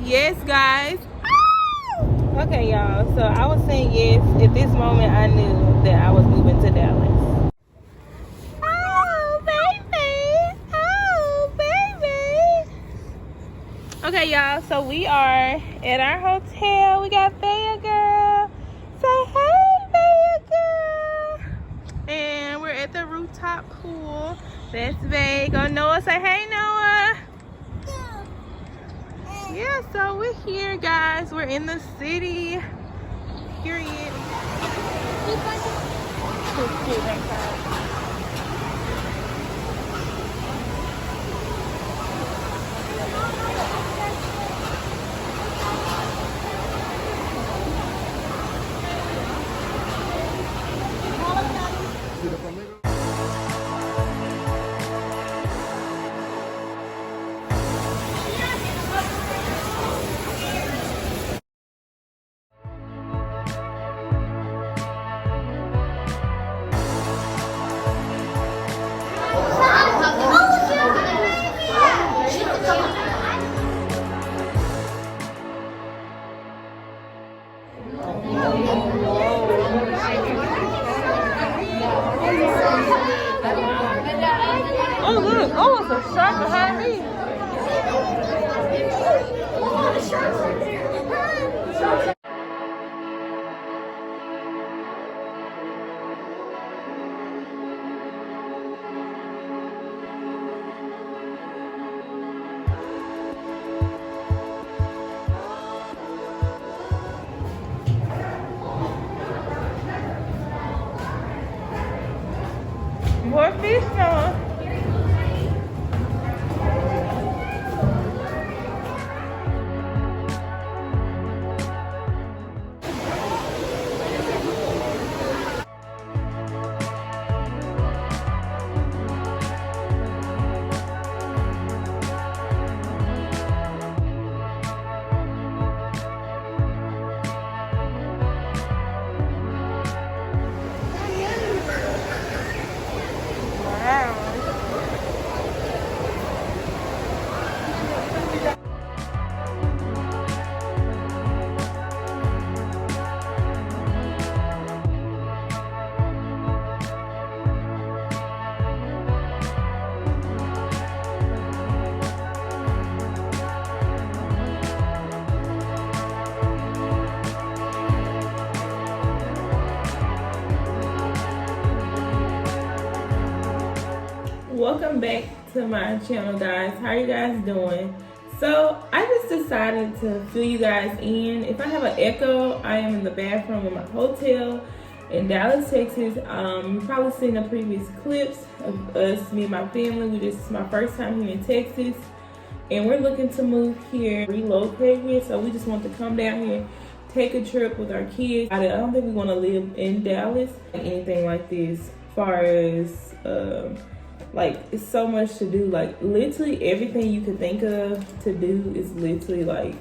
yes, guys. Okay, y'all. So I was saying yes. At this moment, I knew that I was moving to Dallas. Oh, baby. Oh, baby. Okay, y'all. So we are at our hotel. We got Baya Girl. Say hey, Baya Girl. And we're at the rooftop pool. That's Bay. Go Noah. Say hey, Noah. Yeah, so we're here, guys. We're in the city. Period. Oh, look. Oh, it's a shark behind me. More fish now. Welcome back to my channel, guys. How are you guys doing? So I just decided to fill you guys in. If I have an echo, I am in the bathroom of my hotel in Dallas, Texas. You've probably seen the previous clips of us, me and my family. This is my first time here in Texas, and we're looking to move here, relocate here. So we just want to come down here, take a trip with our kids. I don't think we want to live in Dallas, anything like this, as far as like, it's so much to do. Like, literally everything you could think of to do is literally like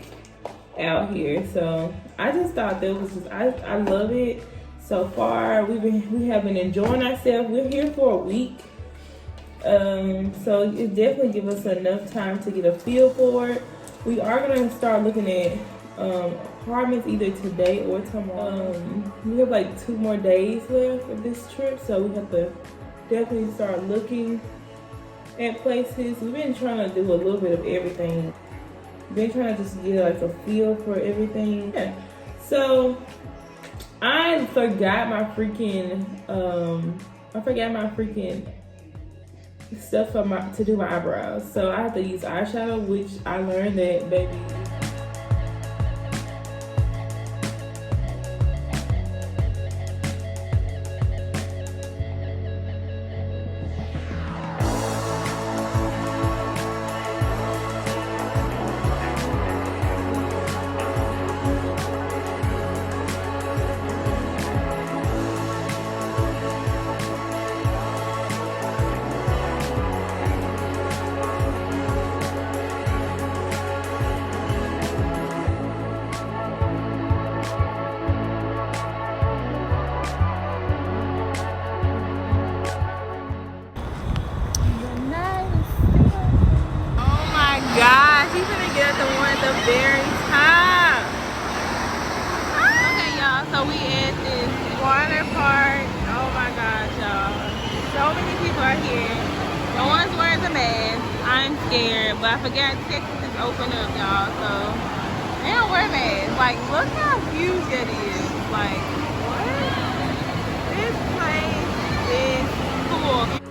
out here. So I just thought that was just, I love it so far. We have been enjoying ourselves. We're here for a week, so it definitely give us enough time to get a feel for it. We are gonna start looking at apartments either today or tomorrow. We have like 2 more days left of this trip, so we have to definitely start looking at places. We've been trying to do a little bit of everything. Been trying to just get like a feel for everything. Yeah. So I forgot my freaking stuff to do my eyebrows. So I have to use eyeshadow, which I learned that, baby, scared, but I forgot Texas is open up, y'all. So they don't wear masks. Like, look how huge that is. Like, what? This place is cool.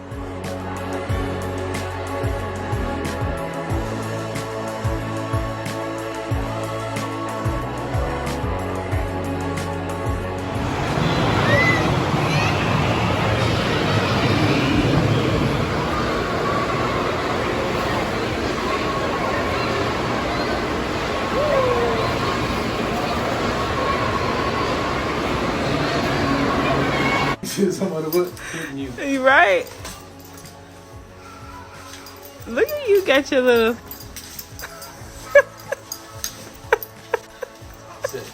Somebody was hitting you. You right? Look at you, got your little. Sit.